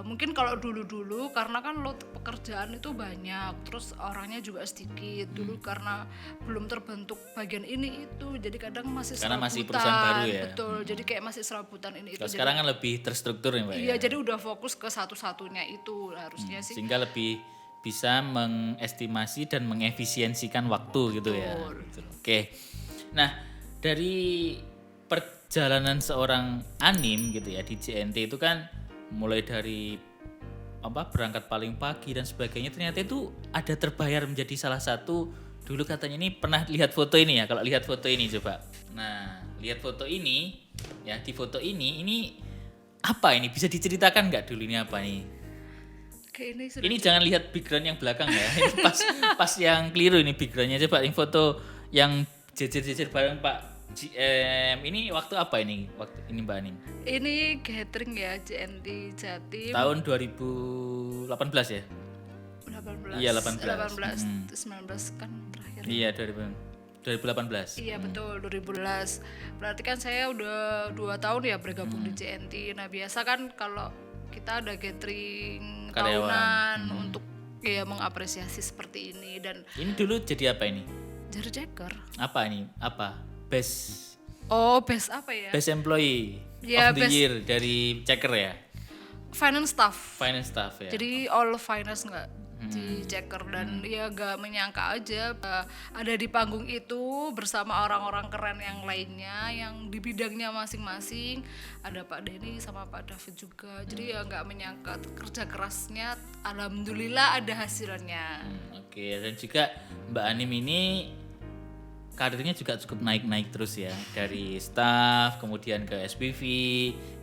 mungkin kalau dulu karena kan load pekerjaan itu banyak, terus orangnya juga sedikit dulu karena belum terbentuk bagian ini itu, jadi kadang masih Karena serabutan. masih perusahaan baru ya. Betul, jadi kayak masih serabutan ini itu. Kalau sekarang kan lebih terstruktur ya Mbak Iya, ya. jadi udah fokus ke satu-satunya itu harusnya sih. Sehingga lebih bisa mengestimasi dan mengefisiensikan waktu gitu ya. Gitu. Oke. Nah, dari perjalanan seorang Anim gitu ya di JNT itu kan mulai dari berangkat paling pagi dan sebagainya, ternyata itu ada terbayar menjadi salah satu, dulu katanya ini pernah lihat foto ini ya, kalau lihat foto ini coba. Nah, lihat foto ini ya, di foto ini apa ini, bisa diceritakan nggak dulu ini apa nih? Kayak Ini jangan lihat background yang belakang ya. Ini pas yang keliru ini backgroundnya. Coba ini foto yang jejer-jejer bareng Pak GM. Ini waktu apa ini? Waktu ini Mbak Anim. ini gathering ya JNT Jatim Tahun 2018 ya? 18. Iya, 18. 19 kan terakhir. Iya, 2018. Iya betul, 2012. Berarti kan saya udah 2 tahun ya bergabung di JNT. Nah biasa kan kalau kita ada gathering Karyawan. tahunan untuk ya mengapresiasi seperti ini, dan Ini dulu jadi apa ini? jar jacker. Apa ini? Apa? Best Best apa ya? Best Employee Ya, of the best- Year dari Checker ya? Finance staff. Finance staff ya? Jadi all finance nggak di Checker, dan ya gak menyangka aja ada di panggung itu bersama orang-orang keren yang lainnya yang di bidangnya masing-masing. Ada Pak Denny sama Pak David juga. Jadi ya nggak menyangka kerja kerasnya, alhamdulillah ada hasilnya. Oke, dan juga Mbak Anim ini karirnya juga cukup naik-naik terus ya, dari staff kemudian ke SPV,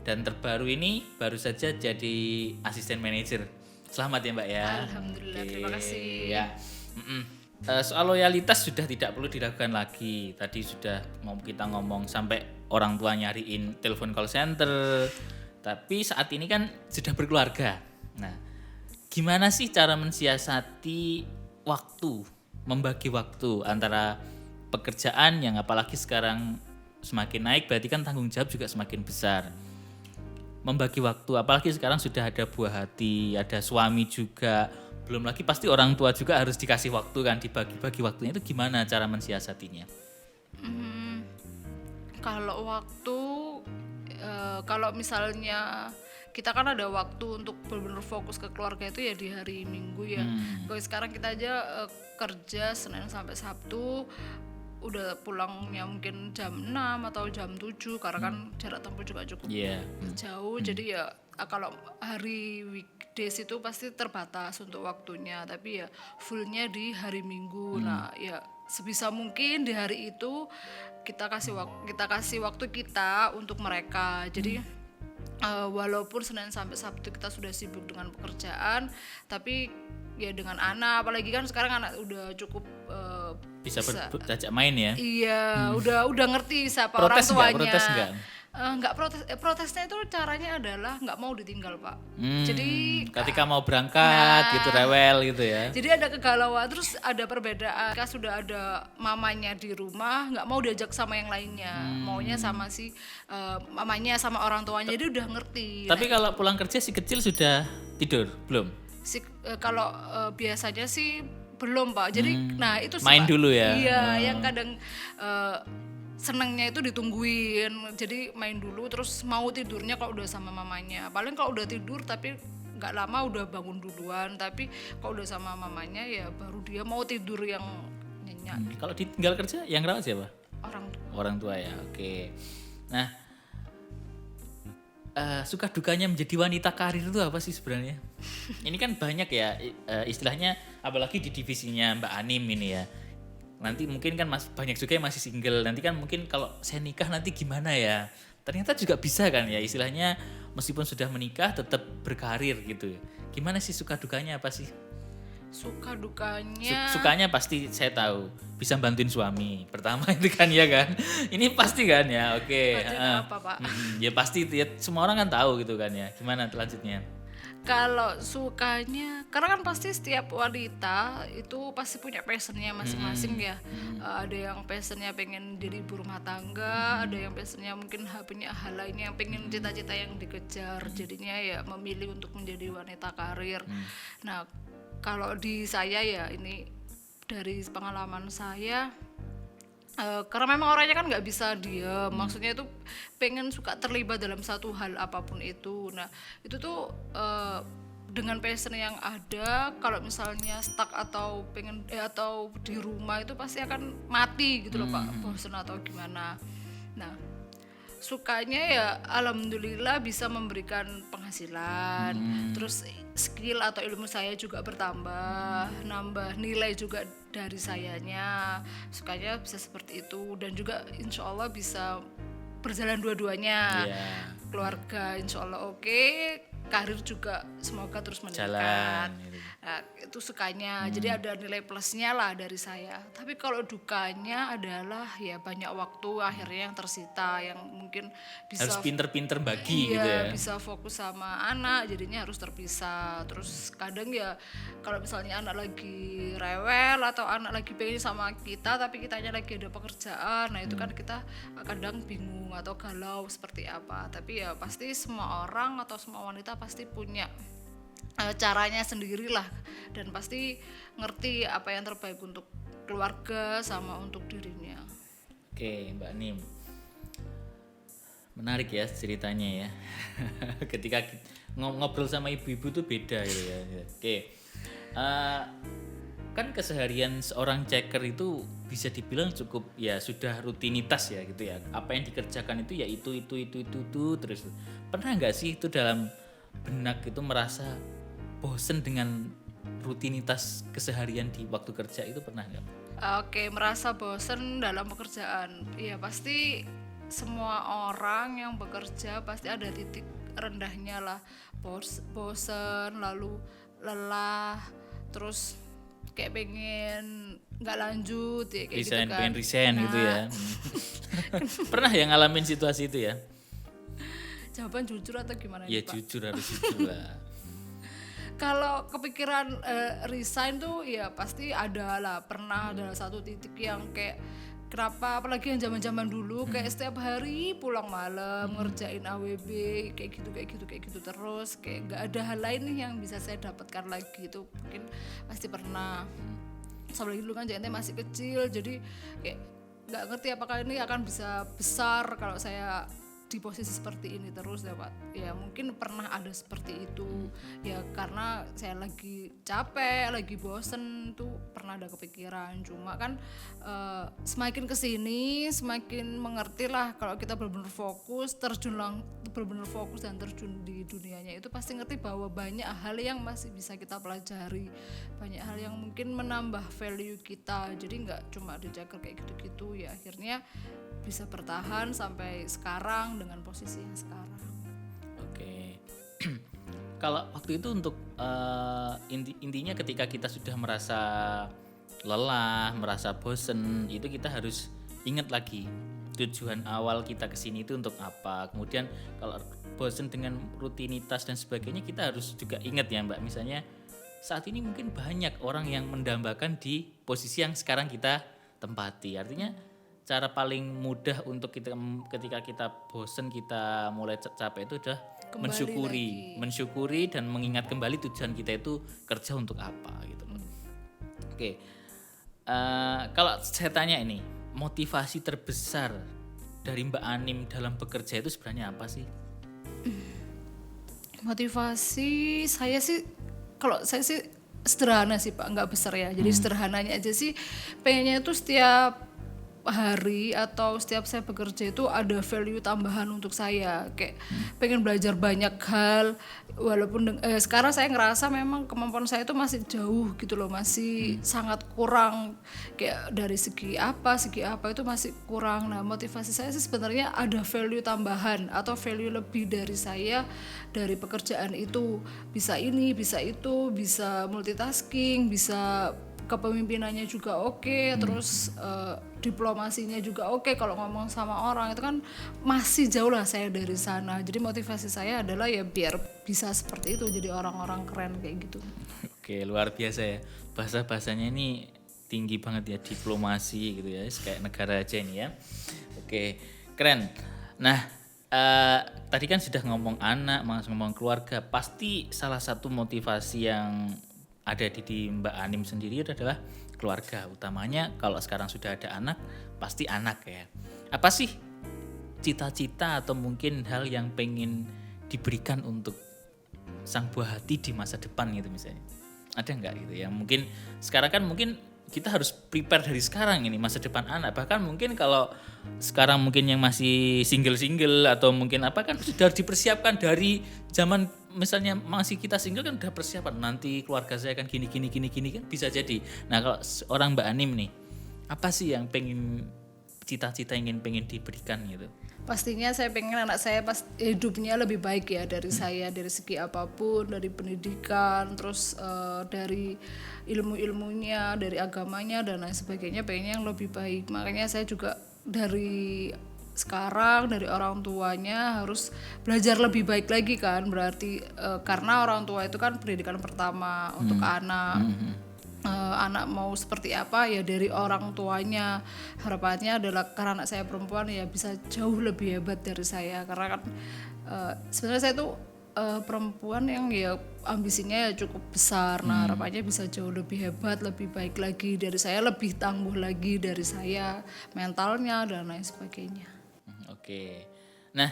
dan terbaru ini baru saja jadi asisten manajer. Selamat ya Mbak ya. Alhamdulillah, Oke, terima kasih. Ya. Soal loyalitas sudah tidak perlu dilakukan lagi. Tadi sudah kita ngomong sampai orang tua nyariin telepon call center. Tapi saat ini kan sudah berkeluarga. Nah, gimana sih cara mensiasati waktu, membagi waktu antara pekerjaan yang apalagi sekarang semakin naik, berarti kan tanggung jawab juga semakin besar. Membagi waktu, apalagi sekarang sudah ada buah hati, ada suami juga, belum lagi pasti orang tua juga harus dikasih waktu kan, dibagi-bagi waktunya. Itu gimana cara mensiasatinya? Kalau waktu, kalau misalnya kita kan ada waktu untuk benar-benar fokus ke keluarga itu ya di hari Minggu ya. Kalau sekarang kita aja kerja Senin sampai Sabtu, udah pulangnya mungkin jam 6 atau jam 7 karena kan jarak tempuh juga cukup Iya. jauh. Jadi ya kalau hari weekdays itu pasti terbatas untuk waktunya, tapi ya fullnya di hari Minggu. Nah ya sebisa mungkin di hari itu kita kasih waktu kita untuk mereka. Jadi walaupun Senin sampai Sabtu kita sudah sibuk dengan pekerjaan, tapi ya dengan anak, apalagi kan sekarang anak udah cukup Bisa berajak main ya. iya, udah ngerti siapa orang Protes nggak? tuanya. Protes nggak? Nggak protes, protesnya itu caranya adalah nggak mau ditinggal Pak. Jadi Ketika mau berangkat gitu rewel gitu ya. jadi ada kegalauan, terus ada perbedaan. Ketika sudah ada mamanya di rumah, nggak mau diajak sama yang lainnya, maunya sama si mamanya sama orang tuanya. Jadi udah ngerti. Tapi kalau pulang kerja si kecil sudah tidur belum? Kalau biasanya sih belum Pak. Jadi nah itu Main dulu ya? Iya, yang kadang senengnya itu ditungguin. Jadi main dulu, terus mau tidurnya kalau udah sama mamanya. Paling kalau udah tidur tapi nggak lama udah bangun duluan. Tapi kalau udah sama mamanya ya baru dia mau tidur yang nyenyak. Kalau ditinggal kerja yang rawat siapa? Orang Orang tua ya, oke. Nah, suka dukanya menjadi wanita karir itu apa sih sebenarnya? Ini kan banyak ya istilahnya, apalagi di divisinya Mbak Anim ini ya. Nanti mungkin kan banyak juga yang masih single. Nanti kan mungkin kalau saya nikah nanti gimana ya? Ternyata juga bisa kan ya istilahnya, meskipun sudah menikah tetap berkarir gitu. Gimana sih suka dukanya apa sih? suka dukanya Sukanya pasti saya tahu, bisa bantuin suami. Pertama itu kan ya kan. Ini pasti kan ya. Oke. bagian apa Pak? Ya pasti ya, semua orang kan tahu gitu kan ya. Gimana selanjutnya? Kalau sukanya, karena kan pasti setiap wanita itu pasti punya passionnya masing-masing ya. Ada yang passionnya pengen jadi ibu rumah tangga, ada yang passionnya mungkin punya hal lainnya yang pengen cita-cita yang dikejar. Jadinya ya memilih untuk menjadi wanita karir. Nah, kalau di saya ya ini dari pengalaman saya. Karena memang orangnya kan nggak bisa diem, maksudnya itu pengen suka terlibat dalam satu hal apapun itu. Nah itu tuh dengan passion yang ada, kalau misalnya stuck atau pengen atau di rumah itu pasti akan mati gitu loh Pak, bosen atau gimana. Nah sukanya ya alhamdulillah bisa memberikan penghasilan, terus skill atau ilmu saya juga bertambah, nambah nilai juga dari sayanya. Sukanya bisa seperti itu, dan juga insya Allah bisa berjalan dua-duanya. Iya. Keluarga insya Allah oke, karir juga semoga terus meningkat. Jalan gitu. Nah, itu sukanya. Jadi ada nilai plusnya lah dari saya. Tapi kalau dukanya adalah ya banyak waktu akhirnya yang tersita, yang mungkin bisa Harus pinter-pinter bagi gitu iya, ya. bisa fokus sama anak, jadinya harus terpisah. Terus kadang ya kalau misalnya anak lagi rewel atau anak lagi pengen sama kita tapi kitanya lagi ada pekerjaan, nah itu kan kita kadang bingung atau galau seperti apa. Tapi ya pasti semua orang atau semua wanita pasti punya caranya sendirilah, dan pasti ngerti apa yang terbaik untuk keluarga sama untuk dirinya. Oke, Mbak Nim. Menarik ya ceritanya ya. Ketika ngobrol sama ibu-ibu tuh beda gitu ya. Oke. Kan keseharian seorang checker itu bisa dibilang cukup ya sudah rutinitas ya gitu ya. Apa yang dikerjakan itu ya itu terus. Pernah nggak sih itu dalam benak itu merasa bosen dengan rutinitas keseharian di waktu kerja itu, pernah nggak? Oke, merasa bosen dalam pekerjaan. Iya, pasti semua orang yang bekerja pasti ada titik rendahnya lah. Bosen, lalu lelah, terus kayak pengen nggak lanjut ya, kayak gitu kan. Pengen resign gitu ya. Pernah ya ngalamin situasi itu ya? Jawaban jujur atau gimana Ya nih, Pak? jujur, harus jujur lah. Kalau kepikiran resign tuh ya pasti ada lah, pernah ada satu titik yang kayak kenapa, apalagi yang zaman-zaman dulu kayak setiap hari pulang malam ngerjain AWB kayak gitu terus, kayak nggak ada hal lain nih yang bisa saya dapatkan lagi. Itu mungkin pasti pernah. Apalagi dulu kan JNT masih kecil, jadi kayak nggak ngerti apakah ini akan bisa besar kalau saya di posisi seperti ini terus ya Pak. Ya mungkin pernah ada seperti itu ya, karena saya lagi capek, lagi bosen tuh pernah ada kepikiran. Cuma kan semakin kesini semakin mengerti lah, kalau kita benar-benar fokus benar-benar fokus dan terjun di dunianya itu pasti ngerti bahwa banyak hal yang masih bisa kita pelajari, banyak hal yang mungkin menambah value kita. Jadi nggak cuma dijaga kayak gitu-gitu ya, akhirnya bisa bertahan sampai sekarang dengan posisi yang sekarang. Oke. Kalau waktu itu untuk intinya ketika kita sudah merasa lelah, merasa bosen, itu kita harus ingat lagi tujuan awal kita kesini itu untuk apa. Kemudian kalau bosen dengan rutinitas dan sebagainya, kita harus juga ingat ya Mbak, misalnya saat ini mungkin banyak orang yang mendambakan di posisi yang sekarang kita tempati. Artinya cara paling mudah untuk kita ketika kita bosen, kita mulai capek itu adalah mensyukuri dan mengingat kembali tujuan kita itu kerja untuk apa gitu. Oke. Kalau saya tanya ini, motivasi terbesar dari Mbak Anim dalam bekerja itu sebenarnya apa sih? Motivasi saya sih, kalau saya sih sederhana sih Pak, nggak besar ya. Jadi sederhananya aja sih, pengennya itu setiap hari atau setiap saya bekerja itu ada value tambahan untuk saya, kayak pengen belajar banyak hal, walaupun sekarang saya ngerasa memang kemampuan saya itu masih jauh gitu loh, masih sangat kurang, kayak dari segi apa itu masih kurang. Nah, motivasi saya sih sebenarnya ada value tambahan atau value lebih dari saya, dari pekerjaan itu, bisa ini, bisa itu, bisa multitasking, bisa kepemimpinannya juga oke, terus diplomasinya juga oke. Kalau ngomong sama orang itu kan masih jauh lah saya dari sana. Jadi motivasi saya adalah ya biar bisa seperti itu, jadi orang-orang keren kayak gitu. Oke, luar biasa ya. Bahasa-bahasanya ini tinggi banget ya, diplomasi gitu ya, kayak negara aja ini ya. Oke, keren. Nah, tadi kan sudah ngomong anak, ngomong keluarga. Pasti salah satu motivasi yang ada di Mbak Anim sendiri adalah keluarga, utamanya kalau sekarang sudah ada anak, pasti anak ya. Apa sih cita-cita atau mungkin hal yang pengen diberikan untuk sang buah hati di masa depan gitu misalnya? Ada nggak gitu ya? Mungkin sekarang kan mungkin kita harus prepare dari sekarang ini masa depan anak. Bahkan mungkin kalau sekarang mungkin yang masih single-single atau mungkin apa kan sudah dipersiapkan dari zaman, misalnya masih kita single kan udah persiapan nanti keluarga saya kan gini kan bisa jadi. Nah, kalau orang Mbak Anim nih, apa sih yang cita-cita pengen diberikan gitu? Pastinya saya pengen anak saya pas hidupnya lebih baik ya dari saya, dari segi apapun, dari pendidikan, terus dari ilmu-ilmunya, dari agamanya dan lain sebagainya, pengennya yang lebih baik. Makanya saya juga dari sekarang dari orang tuanya harus belajar lebih baik lagi kan, berarti karena orang tua itu kan pendidikan pertama untuk anak. Anak mau seperti apa ya dari orang tuanya. Harapannya adalah karena anak saya perempuan ya bisa jauh lebih hebat dari saya, karena kan sebenarnya saya tuh perempuan yang ya ambisinya ya cukup besar. Nah, harapannya bisa jauh lebih hebat, lebih baik lagi dari saya, lebih tangguh lagi dari saya, mentalnya dan lain sebagainya. Oke. Nah,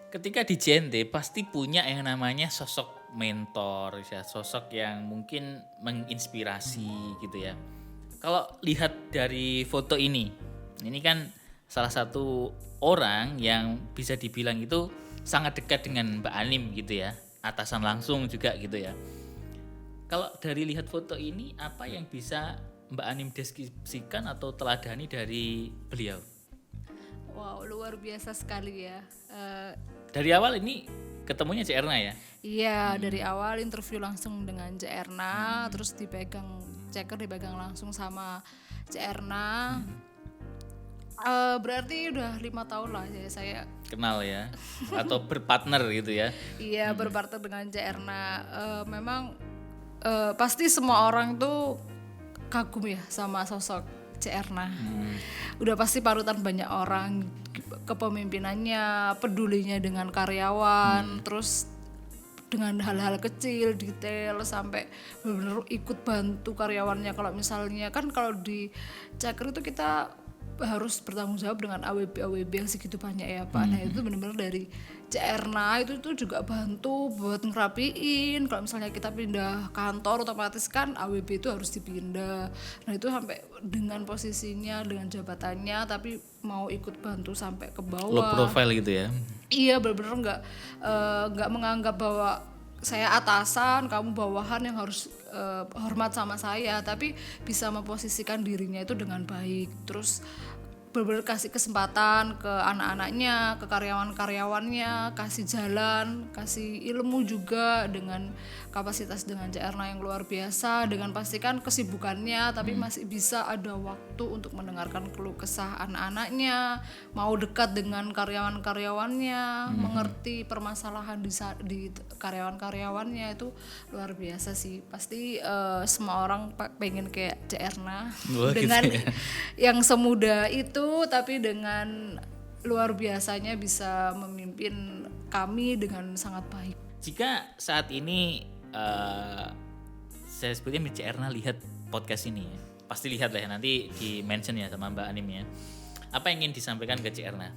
ketika di JNT pasti punya yang namanya sosok mentor ya, sosok yang mungkin menginspirasi gitu ya. Kalau lihat dari foto ini kan salah satu orang yang bisa dibilang itu sangat dekat dengan Mbak Anim gitu ya, atasan langsung juga gitu ya. Kalau dari lihat foto ini, apa yang bisa Mbak Anim deskripsikan atau teladani dari beliau? Wow, luar biasa sekali ya. Dari awal ini ketemunya Cik Erna ya? Iya, dari awal interview langsung dengan Cik Erna, terus ceker dipegang langsung sama Cik Erna. Berarti udah 5 tahun lah ya saya kenal ya, atau berpartner gitu ya? Iya, berpartner dengan Cik Erna. Memang pasti semua orang tuh kagum ya sama sosok Cik Erna. Udah pasti parutan banyak orang, kepemimpinannya, pedulinya dengan karyawan, terus dengan hal-hal kecil, detail, sampai benar-benar ikut bantu karyawannya. Kalau misalnya kan kalau di Ceker itu kita harus bertanggung jawab dengan AWB yang segitu banyak ya Pak. Nah, itu benar-benar dari Cerna itu juga bantu buat ngerapiin. Kalau misalnya kita pindah kantor otomatis kan AWB itu harus dipindah. Nah, itu sampai dengan posisinya, dengan jabatannya, tapi mau ikut bantu sampai ke bawah. Low profile gitu ya? Iya, benar-benar nggak menganggap bahwa saya atasan, kamu bawahan yang harus hormat sama saya, tapi bisa memposisikan dirinya itu dengan baik. Terus benar-benar kasih kesempatan ke anak-anaknya, ke karyawan-karyawannya, kasih jalan, kasih ilmu juga dengan kapasitas dengan CRNA yang luar biasa, dengan pastikan kesibukannya tapi masih bisa ada waktu untuk mendengarkan keluh kesah anak-anaknya, mau dekat dengan karyawan-karyawannya, mengerti permasalahan di karyawan-karyawannya. Itu luar biasa sih. Pasti semua orang pengen kayak CRNA dengan gitu ya. yang semudah itu, tapi dengan luar biasanya bisa memimpin kami dengan sangat baik. Jika saat ini saya sebutnya Mbak Erna lihat podcast ini ya, pasti lihat lah ya, nanti di mention ya sama Mbak Anim ya. Apa yang ingin disampaikan ke Cik Erna?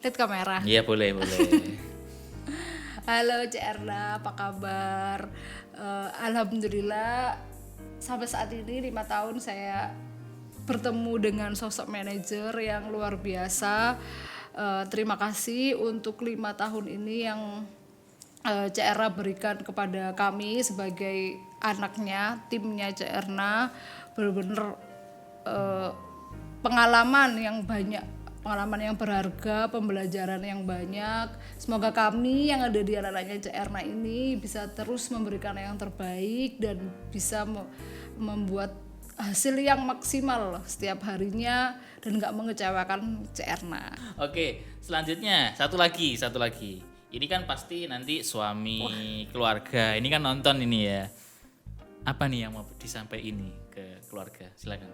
Lihat kamera. Iya boleh. Halo Cik Erna, apa kabar? Alhamdulillah sampai saat ini 5 tahun saya bertemu dengan sosok manajer yang luar biasa. Terima kasih untuk 5 tahun ini yang Cik Erna berikan kepada kami sebagai anaknya, timnya Cik Erna. Benar-benar pengalaman yang banyak, pengalaman yang berharga, pembelajaran yang banyak. Semoga kami yang ada di anak-anaknya Cik Erna ini bisa terus memberikan yang terbaik dan bisa membuat hasil yang maksimal setiap harinya dan gak mengecewakan Cik Erna. Oke, selanjutnya satu lagi. Ini kan pasti nanti suami, keluarga, ini kan nonton ini ya. Apa nih yang mau disampaikan ini ke keluarga? Silakan.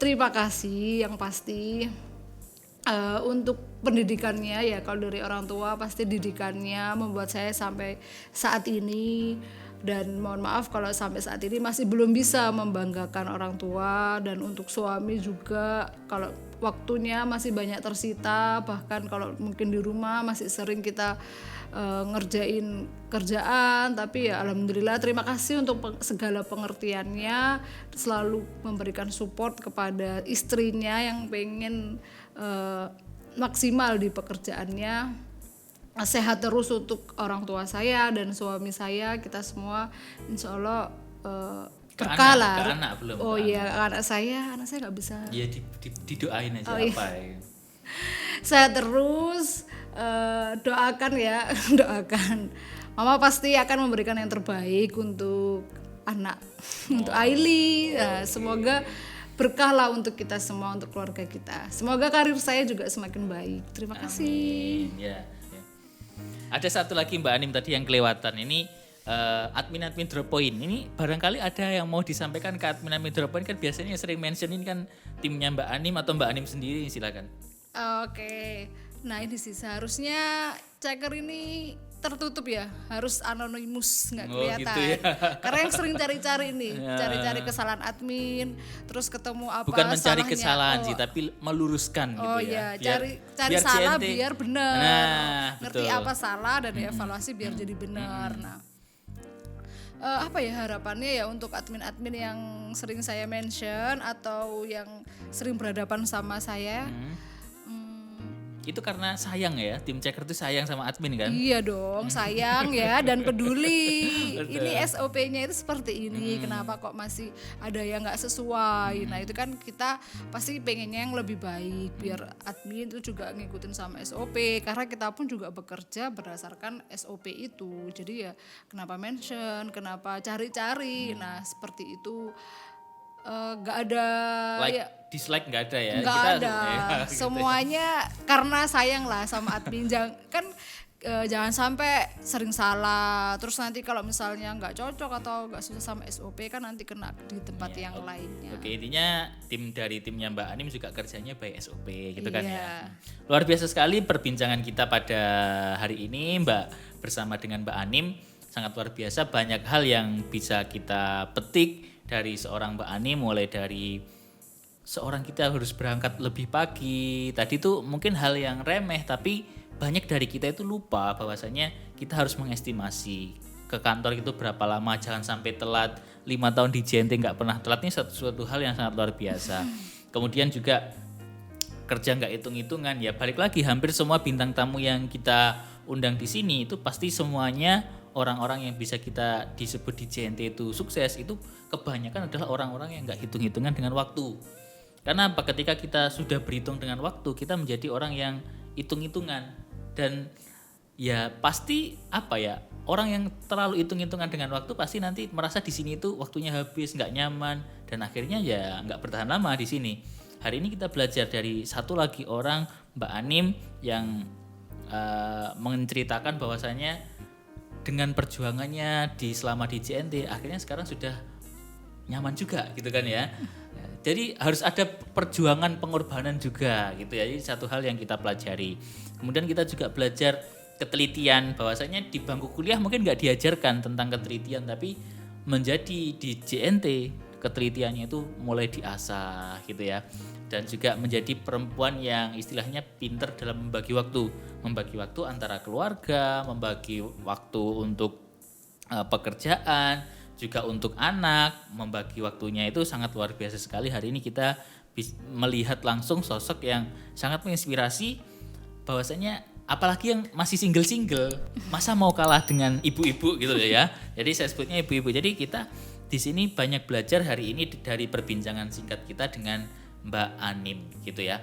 Terima kasih yang pasti untuk pendidikannya ya. Kalau dari orang tua pasti didikannya membuat saya sampai saat ini, dan mohon maaf kalau sampai saat ini masih belum bisa membanggakan orang tua. Dan untuk suami juga, kalau waktunya masih banyak tersita, bahkan kalau mungkin di rumah masih sering kita ngerjain kerjaan, tapi ya alhamdulillah terima kasih untuk segala pengertiannya, selalu memberikan support kepada istrinya yang pengen maksimal di pekerjaannya. Sehat terus untuk orang tua saya dan suami saya, kita semua insya Allah berkah lah. Ke anak belum? Oh iya, anak saya nggak bisa. Iya didoain aja apa ya. Saya terus doakan ya, doakan. Mama pasti akan memberikan yang terbaik untuk anak, untuk Aili. Nah, semoga berkah lah untuk kita semua, untuk keluarga kita. Semoga karir saya juga semakin baik. Terima kasih. Ya. Ada satu lagi Mbak Anim tadi yang kelewatan. Ini admin Drop Point. Ini barangkali ada yang mau disampaikan ke admin Drop Point, kan biasanya sering mention ini kan timnya Mbak Anim atau Mbak Anim sendiri, silakan. Oke. Nah ini sih seharusnya Ceker ini tertutup ya, harus anonimus, nggak kelihatan. Gitu ya. Karena yang sering cari-cari nih, cari-cari kesalahan admin, terus ketemu apa bukan mencari salahnya. kesalahan sih, tapi meluruskan gitu ya. Cari salah CNT. biar benar. Nah, ngerti betul. apa salah dan evaluasi biar jadi benar. Nah, harapannya ya untuk admin-admin yang sering saya mention atau yang sering berhadapan sama saya. Itu karena sayang ya, tim Ceker itu sayang sama admin kan? Iya dong, sayang ya dan peduli. Ini SOP-nya itu seperti ini, kenapa kok masih ada yang nggak sesuai? Nah itu kan kita pasti pengennya yang lebih baik, biar admin itu juga ngikutin sama SOP. Karena kita pun juga bekerja berdasarkan SOP itu. Jadi ya kenapa mention, kenapa cari-cari? Nah seperti itu. Nggak ada dislike nggak ada ya, nggak kita ada gitu semuanya ya. Karena sayang lah sama admin. Jangan sampai sering salah, terus nanti kalau misalnya nggak cocok atau nggak susah sama SOP kan nanti kena di tempat yang lainnya. Oke, intinya dari timnya Mbak Anim juga kerjanya by SOP gitu kan ya. Iya. Luar biasa sekali perbincangan kita pada hari ini Mbak, bersama dengan Mbak Anim. Sangat luar biasa, banyak hal yang bisa kita petik dari seorang Mbak Anim, mulai dari seorang kita harus berangkat lebih pagi. Tadi tuh mungkin hal yang remeh, tapi banyak dari kita itu lupa bahwasanya kita harus mengestimasi ke kantor itu berapa lama, jangan sampai telat. 5 tahun di JNT nggak pernah telat, ini suatu hal yang sangat luar biasa. Kemudian juga kerja nggak hitung-hitungan ya, balik lagi hampir semua bintang tamu yang kita undang di sini itu pasti semuanya orang-orang yang bisa kita disebut di JNT itu sukses itu kebanyakan adalah orang-orang yang nggak hitung-hitungan dengan waktu. Karena apa? Ketika kita sudah berhitung dengan waktu, kita menjadi orang yang hitung-hitungan dan ya pasti apa ya, orang yang terlalu hitung-hitungan dengan waktu pasti nanti merasa di sini itu waktunya habis, nggak nyaman dan akhirnya ya nggak bertahan lama di sini. Hari ini kita belajar dari satu lagi orang, Mbak Anim, yang menceritakan bahwasanya dengan perjuangannya selama di JNT akhirnya sekarang sudah nyaman juga gitu kan ya. Jadi harus ada perjuangan pengorbanan juga gitu ya. Jadi satu hal yang kita pelajari. Kemudian kita juga belajar ketelitian, bahwasanya di bangku kuliah mungkin nggak diajarkan tentang ketelitian, tapi menjadi di JNT ketelitiannya itu mulai diasah gitu ya. Dan juga menjadi perempuan yang istilahnya pinter dalam membagi waktu antara keluarga, membagi waktu untuk pekerjaan, juga untuk anak, membagi waktunya itu sangat luar biasa sekali. Hari ini kita melihat langsung sosok yang sangat menginspirasi, bahwasanya apalagi yang masih single-single, masa mau kalah dengan ibu-ibu gitu ya. Jadi saya sebutnya ibu-ibu. Jadi kita di sini banyak belajar hari ini dari perbincangan singkat kita dengan Mbak Anim gitu ya.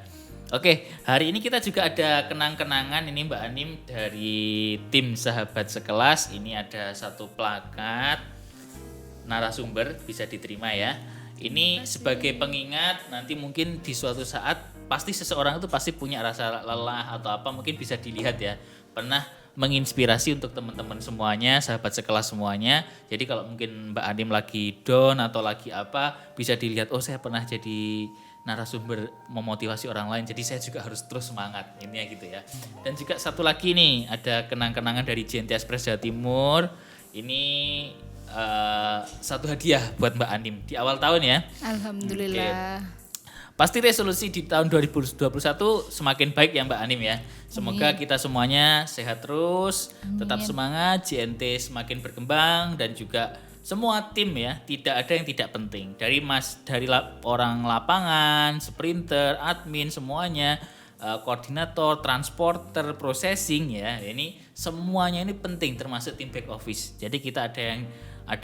Oke, hari ini kita juga ada kenang-kenangan ini Mbak Anim dari tim Sahabat Sekelas. Ini ada satu plakat narasumber, bisa diterima ya. Ini sebagai pengingat, nanti mungkin di suatu saat pasti seseorang itu pasti punya rasa lelah atau apa, mungkin bisa dilihat ya. Pernah menginspirasi untuk teman-teman semuanya, sahabat sekelas semuanya. Jadi kalau mungkin Mbak Anim lagi down atau lagi apa, bisa dilihat, oh saya pernah jadi narasumber memotivasi orang lain, jadi saya juga harus terus semangat, ini ya gitu ya. Dan juga satu lagi nih, ada kenang-kenangan dari JNT Express Jawa Timur. Ini satu hadiah buat Mbak Anim di awal tahun ya. Alhamdulillah. Pasti resolusi di tahun 2021 semakin baik ya Mbak Anim ya. Semoga kita semuanya sehat terus, tetap semangat, JNT semakin berkembang dan juga semua tim ya, tidak ada yang tidak penting. Dari orang lapangan, sprinter, admin semuanya, koordinator, transporter, processing ya. Ini semuanya ini penting, termasuk tim back office. Jadi kita ada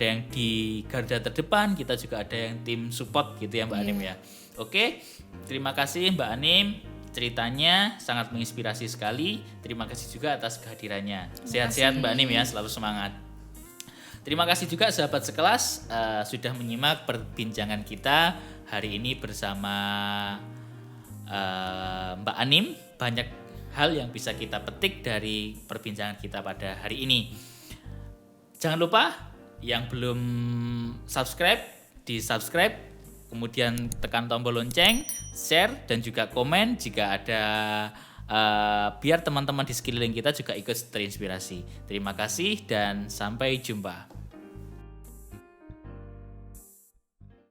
yang di garda terdepan, kita juga ada yang tim support gitu ya Mbak Anim ya. Oke, terima kasih Mbak Anim, ceritanya sangat menginspirasi sekali. Terima kasih juga atas kehadirannya. Sehat-sehat Mbak Anim ya, selalu semangat. Terima kasih juga sahabat sekelas sudah menyimak perbincangan kita hari ini bersama Mbak Anim. Banyak hal yang bisa kita petik dari perbincangan kita pada hari ini. Jangan lupa yang belum subscribe, di subscribe, kemudian tekan tombol lonceng, share dan juga komen jika ada, biar teman-teman di sekeliling kita juga ikut terinspirasi. Terima kasih dan sampai jumpa.